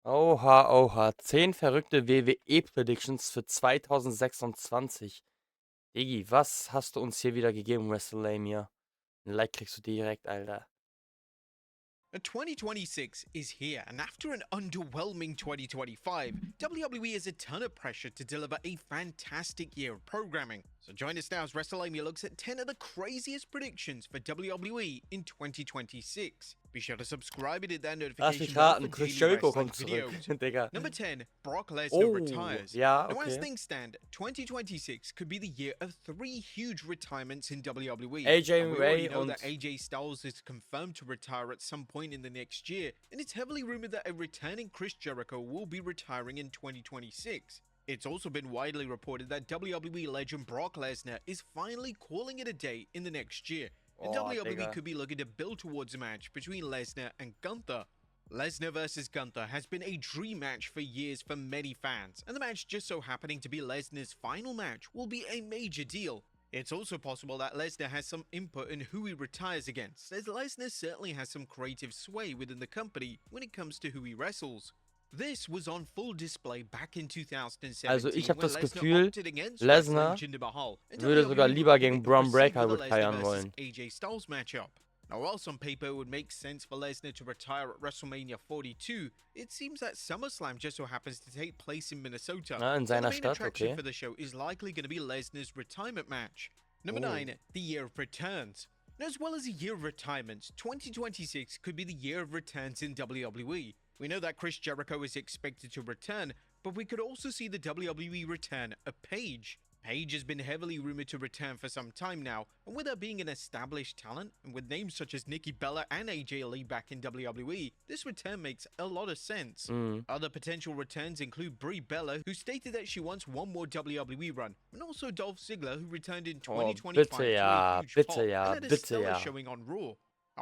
Oha, oha. 10 verrückte WWE Predictions für 2026. Diggi, was hast du uns hier wieder gegeben, Wrestlelamia? 'N Like kriegst du direkt, Alter. 2026 is here, and after an underwhelming 2025, WWE has a ton of pressure to deliver a fantastic year of programming. So join us now as Wrestlelamia looks at 10 of the craziest predictions for WWE in 2026. Be sure to subscribe and hit that Lass mich notification bell for raten, Chris daily Jericho wrestling kommt zurück, videos. Digga. Number 10, Brock Lesnar Oh, retires. ja, Now, as okay. things stand, 2026 could be the year of 3 huge retirements in WWE. AJ And we already Ray know that und AJ Styles is confirmed to retire at some point in the next year, and it's heavily rumored that a returning Chris Jericho will be retiring in 2026. It's also been widely reported that WWE legend Brock Lesnar is finally calling it a day in the next year, and oh, WWE Digga. could be looking to build towards a match between Lesnar and Gunther. Lesnar vs Gunther has been a dream match for years for many fans, and the match just so happening to be Lesnar's final match will be a major deal. It's also possible that Lesnar has some input in who he retires against, as Lesnar certainly has some creative sway within the company when it comes to who he wrestles. This was on full display back in Also, ich 2017 habe when das Lesnar Gefühl, opted against wrestling Lesnar Jinder Mahal, and würde sogar WWE lieber were a gegen bit Braun received Breaker with the Lesnar retiren vs wollen. AJ Styles matchup. Now, while on paper it would make sense for Lesnar to retire at WrestleMania 42, it seems that SummerSlam just so happens to take place in Minnesota, Ah, in so the seiner main Stadt, attraction okay. for the show is likely going to be Lesnar's retirement match. Number Oh. 9, the Year of Returns. Now, as well as a year of retirements, 2026 could be the year of returns in WWE. We know that Chris Jericho is expected to return, but we could also see the WWE return of Paige. Paige has been heavily rumored to return for some time now, and with her being an established talent, and with names such as Nikki Bella and AJ Lee back in WWE, this return makes a lot of sense. Mhm. Other potential returns include Brie Bella, who stated that she wants one more WWE run, and also Dolph Ziggler, who returned in Oh, bitte 2025 to a ja, huge bitte pop and ja, had a bitte stellar ja. showing on Raw.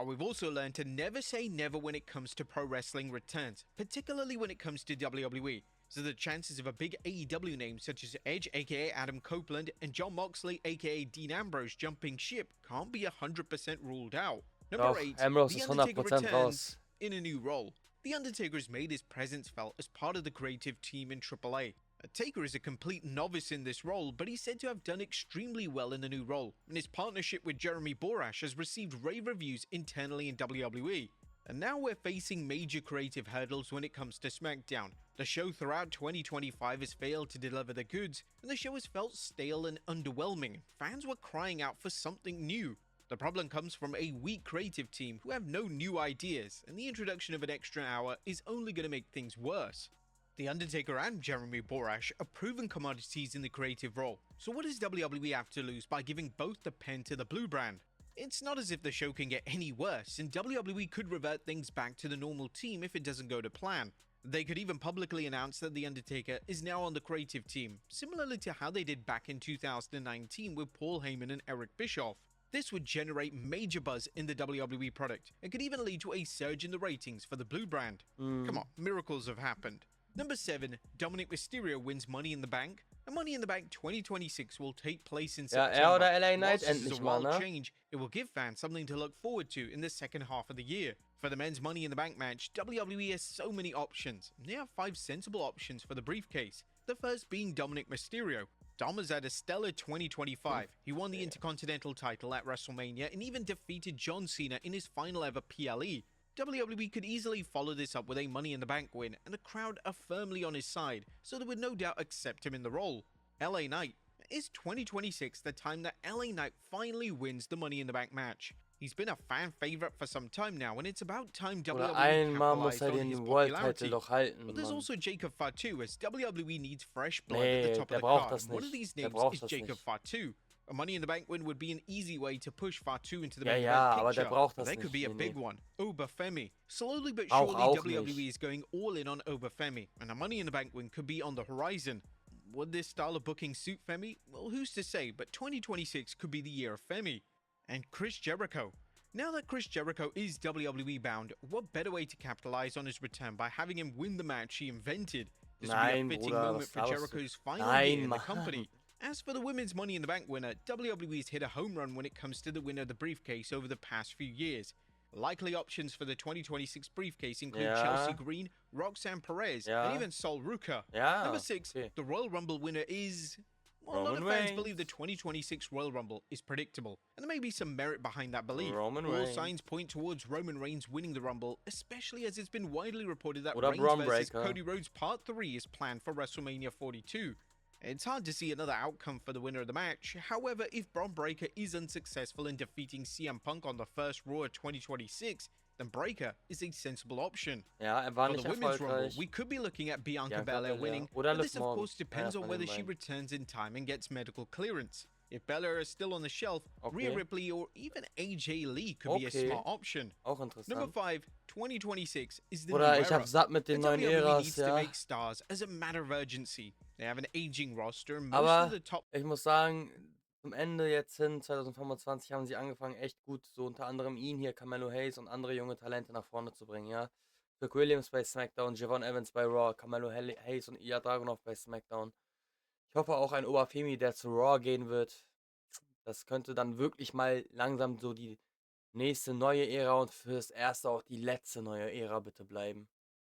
We've also learned to never say never when it comes to pro wrestling returns, particularly when it comes to WWE. So the chances of a big AEW name such as Edge aka Adam Copeland and John Moxley aka Dean Ambrose jumping ship can't be 100% ruled out. Number Doch, 8, Ambrose The ist Undertaker 100% returns raus. in a new role. The Undertaker has made his presence felt as part of the creative team in AAA. Taker is a complete novice in this role, but he's said to have done extremely well in the new role, and his partnership with Jeremy Borash has received rave reviews internally in WWE. And now we're facing major creative hurdles when it comes to SmackDown. The show throughout 2025 has failed to deliver the goods, and the show has felt stale and underwhelming. Fans were crying out for something new. The problem comes from a weak creative team who have no new ideas, and the introduction of an extra hour is only going to make things worse. The Undertaker and Jeremy Borash are proven commodities in the creative role, so what does WWE have to lose by giving both the pen to the Blue brand? It's not as if the show can get any worse, and WWE could revert things back to the normal team if it doesn't go to plan. They could even publicly announce that The Undertaker is now on the creative team, similarly to how they did back in 2019 with Paul Heyman and Eric Bischoff. This would generate major buzz in the WWE product, and could even lead to a surge in the ratings for the Blue brand. Come Mhm. on, miracles have happened. Number 7, Dominic Mysterio wins Money in the Bank. And Money in the Bank 2026 will take place in Ja, er September. oder LA And Knight whilst this is a endlich mal, wild ne? change, it will give fans something to look forward to in the second half of the year. For the men's Money in the Bank match, WWE has so many options. They have 5 sensible options for the briefcase. The first being Dominic Mysterio. Dom has had a stellar 2025. He won the Intercontinental title at WrestleMania and even defeated John Cena in his final ever PLE. WWE could easily follow this up with a Money in the Bank win, and the crowd are firmly on his side, so they would no doubt accept him in the role. LA Knight. Is 2026 the time that LA Knight finally wins the Money in the Bank match? He's been a fan favorite for some time now, and it's about time Oder WWE einmal muss capitalized er on his den World Title popularity. doch But halten, there's Mann. also Jacob Fatu, as WWE needs fresh blood at the Nee, top of der the braucht card, das and one of nicht. these Der names braucht is das Jacob nicht. Fatu. A Money in the Bank win would be an easy way to push Fatu into the Ja, main event ja, aber der picture, braucht but das that could nicht. be a Nee, big nee. one. Obafemi. Slowly but Auch, surely, auch WWE nicht. is going all in on Obafemi, and a Money in the Bank win could be on the horizon. Would this style of booking suit Femi? Well, who's to say, but 2026 could be the year of Femi. And Chris Jericho. Now that Chris Jericho is WWE bound, what better way to capitalize on his return by having him win the match he invented? This would be a Nein, fitting Bruder, moment was for laberst du? Jericho's final year Nein, in the Mann. company. As for the women's Money in the Bank winner, WWE's hit a home run when it comes to the winner of the briefcase over the past few years. Likely options for the 2026 briefcase include Ja. Chelsea Green, Roxanne Perez, Ja. and even Sol Ruka. Ja, Number 6, okay. the Royal Rumble winner is... Well, a lot Roman of fans believe the Reigns. 2026 Royal Rumble is predictable, and there may be some merit behind that belief. Roman All Reigns. signs point towards Roman Reigns winning the Rumble, especially as it's been widely reported that Oder Reigns Braun versus Breaker. Cody Rhodes Part 3 is planned for WrestleMania 42. It's hard to see another outcome for the winner of the match. However, if Braun Breaker is unsuccessful in defeating CM Punk on the first Raw of 2026, then Breaker is a sensible option. Ja, war For nicht the Women's Rumble, erfolgreich. we could be looking at Bianca Bianca Belair Belair. winning, Oder but Liv this of Morgan. course depends Einer on von whether den she beiden. returns in time and gets medical clearance. If Belair is still on the shelf, Rhea Okay. Ripley or even AJ Lee could be a Okay. smart option. Auch Number interessant. 5, 2026 is the Oder new ich era. hab satt mit den The neuen WWE Eras, needs to ja. make stars as a matter of urgency. They have an aging roster and most Aber of the top ich muss sagen, zum Ende jetzt hin, 2025, haben sie angefangen, echt gut, so unter anderem ihn hier, Carmelo Hayes und andere junge Talente nach vorne zu bringen, ja. Rick Williams bei SmackDown, Javon Evans bei Raw, Carmelo Hayes und Ilya Dragunov bei SmackDown. Ich hoffe auch ein Obafemi, der zu Raw gehen wird. Das könnte dann wirklich mal langsam so die nächste neue Ära und fürs Erste auch die letzte neue Ära bitte bleiben.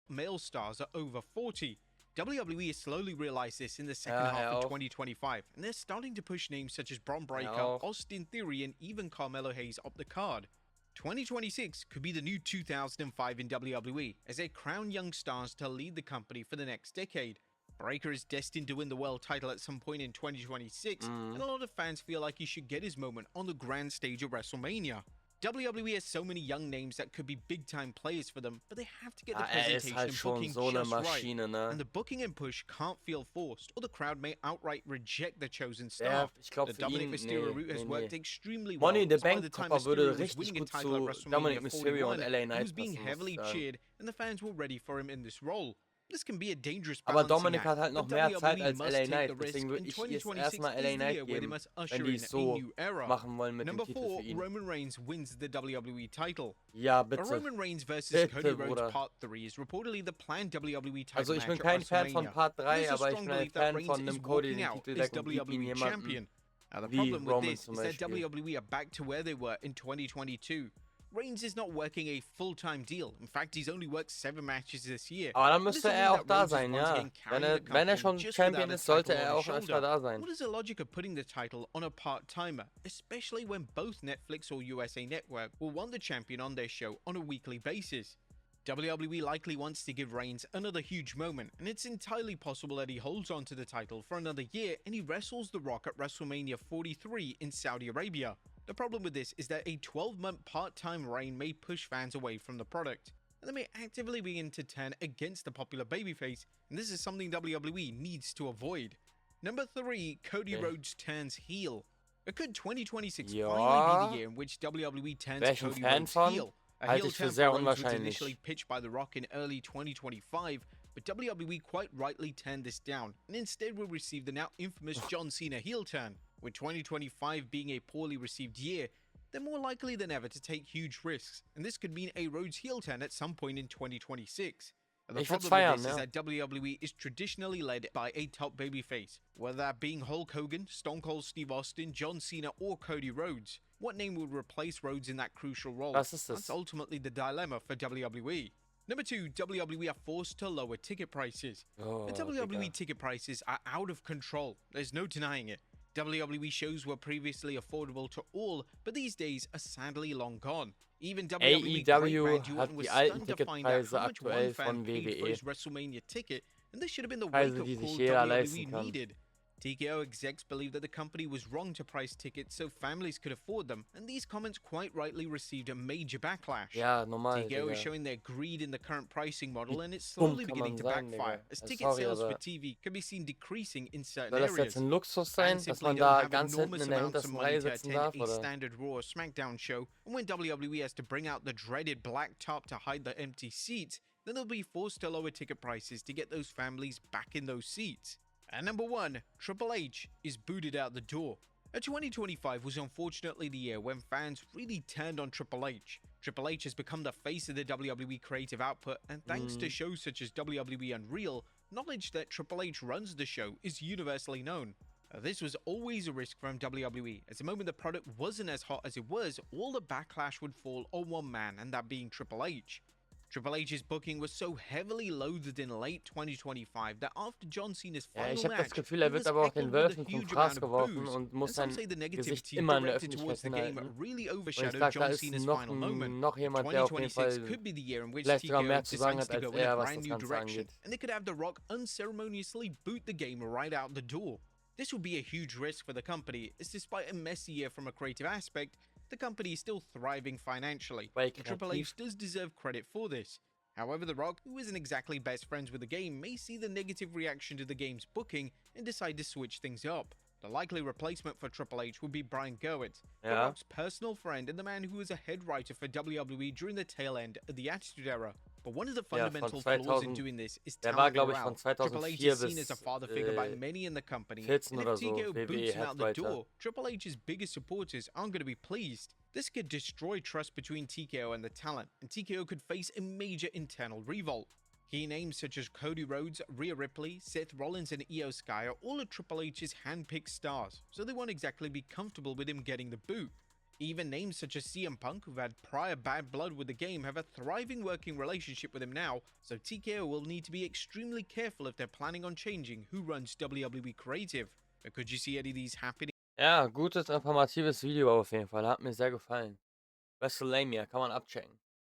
male stars are over 40. WWE has slowly realized this in the second Ja, half auch. of 2025, and they're starting to push names such as Braun Breaker, auch. Austin Theory, and even Carmelo Hayes up the card. 2026 could be the new 2005 in WWE, as they crown young stars to lead the company for the next decade. Breaker is destined to win the world title at some point in 2026, and a lot of fans feel like he should get his moment on the grand stage of WrestleMania. WWE has so many young names that could be big-time players for them, but they have to get the Ist presentation halt and schon booking so eine just right. Maschine, ne? And the booking and push can't feel forced, or the crowd may outright reject the chosen star. Ich glaube The für Dominic ihn, Mysterio route has nee. worked extremely well. Money in the as by Bank the time Koffer würde Mysterio was richtig winning a gut title at zu Dominic WrestleMania Mysterio 41, und LA he Knight was being passen, muss ich heavily sagen. cheered, and the fans were ready for him in this role. This can be a dangerous Aber balancing Dominic act, hat halt noch but mehr Zeit WWE als must LA take Knight, the risk, deswegen würde and ich ihr 2026 erstmal is LA the year Knight where they geben, must wenn usher die in es a so new era. machen wollen mit dem Number Titel 4, für ihn. Roman Reigns wins the WWE title. Ja, But bitte. Roman Reigns versus Bitte, Cody Rhodes Bruder. Part 3 is reportedly the planned WWE title Also ich bin match kein at Fan von WrestleMania. Part And 3, there's a aber ich strong bin ein belief that Fan Reigns von is nimm Cody walking den out Titel as weg und gib ihn WWE jemanden champion. Now the wie problem with Roman this zum is that Beispiel. WWE are back to where they were in 2022. Reigns is not working a full-time deal. In fact, he's only worked 7 matches this year. Aber dann And this müsste will mean er auch that da Rhodes is sein, once ja. again Wenn carrying the er company schon just Champion without a ist, sollte title er on his auch öfter shoulder. da sein. What is the logic of putting the title on a part-timer, especially when both Netflix or USA Network will want the champion on their show on a weekly basis? WWE likely wants to give Reigns another huge moment, and it's entirely possible that he holds on to the title for another year and he wrestles The Rock at WrestleMania 43 in Saudi Arabia. The problem with this is that a 12-month part-time reign may push fans away from the product, and they may actively begin to turn against the popular babyface, and this is something WWE needs to avoid. Number 3, Cody Rhodes turns heel. But could 2026 finally be the year in which WWE turns Wäre ich ein Cody Fan Rhodes von? heel? A Halte heel ich für turn sehr for Rhodes was unwahrscheinlich. initially pitched by The Rock in early 2025, but WWE quite rightly turned this down, and instead will receive the now infamous John Cena heel turn. With 2025 being a poorly received year, they're more likely than ever to take huge risks, and this could mean a Rhodes heel turn at some point in 2026. The Ich würd's problem with feiern, this is ja. that WWE is traditionally led by a top babyface, whether that being Hulk Hogan, Stone Cold Steve Austin, John Cena, or Cody Rhodes. What name would replace Rhodes in that crucial role? Was ist That's das? ultimately the dilemma for WWE. Number 2, WWE are forced to lower ticket prices. Oh, The WWE Digga. ticket prices are out of control. There's no denying it. WWE shows were previously affordable to all, but these days are sadly long gone. Even WWE great AEW Randy hat Orton was die alten stunned to find out Ticketpreise how much one aktuell fan von paid for WWE. his WrestleMania ticket, and this should have been the Preise, wake-up die sich call jeder WWE leisten kann. needed. TKO execs believe that the company was wrong to price tickets so families could afford them, and these comments quite rightly received a major backlash. Ja, normal, TKO is Digga. showing their greed in the current pricing model, Wie and it's dumm slowly kann beginning to man sein, backfire, Digga? as Also ticket sorry, sales for aber TV can be seen decreasing in certain soll das areas. jetzt ein Luxus sein, Fans dass simply man don't da have ganz hinten enormous in der amounts of hintersten money Reihe to sitzen attend darf, a oder? standard Raw or SmackDown show, and when WWE has to bring out the dreaded black top to hide the empty seats, then they'll be forced to lower ticket prices to get those families back in those seats. And number 1, Triple H is booted out the door. 2025 was unfortunately the year when fans really turned on Triple H. Triple H has become the face of the WWE creative output, and thanks to shows such as WWE Unreal, knowledge that Triple H runs the show is universally known. This was always a risk from WWE, as the moment the product wasn't as hot as it was, all the backlash would fall on one man, and that being Triple H. Triple H's booking was so heavily loathed in late 2025 that after John Cena's Ja, final ich habe das match, Gefühl, he er wird was aber auch heckled den with a Wölfen zum huge Fraß amount of geworfen boos, und muss and some sein say the Gesicht negativity immer in der directed Öffentlichkeit towards the game hinhalten. really Und ich overshadowed sag, da John ist Cena's noch, final moment. noch jemand, der auf jeden 2026 Fall could be the year in which vielleicht sogar TKO mehr zu sagen decides hat to als go in a er, was brand das new Ganze direction, angeht. and they could have The Rock unceremoniously boot the game right out the door. This would be a huge risk for the company, as despite a messy year from a creative aspect, the company is still thriving financially, Weil and Triple kreativ. H does deserve credit for this. However, The Rock, who isn't exactly best friends with the game, may see the negative reaction to the game's booking and decide to switch things up. The likely replacement for Triple H would be Brian Gewirtz, The Ja. Rock's personal friend and the man who was a head writer for WWE during the tail end of the Attitude Era. But one of the Ja, von fundamental flaws in 2000, doing this is der war, talent glaube ich, von morale. Triple H 2004 is seen as a bis father figure by many in the company, 14 and if oder so, TKO WWE boots him out the Headwriter. door, Triple H's biggest supporters aren't going to be pleased. This could destroy trust between TKO and the talent, and TKO could face a major internal revolt. Key names such as Cody Rhodes, Rhea Ripley, Seth Rollins, and Io Sky are all of Triple H's hand-picked stars, so they won't exactly be comfortable with him getting the boot. Even names such as CM Punk, who've had prior bad blood with the game, have a thriving working relationship with him now, so TKO will need to be extremely careful if they're planning on changing who runs WWE Creative. But could you see any of these happening? Ja, gutes, informatives Video auf jeden Fall. Hat mir sehr gefallen. Wrestlelamia kann man abchecken.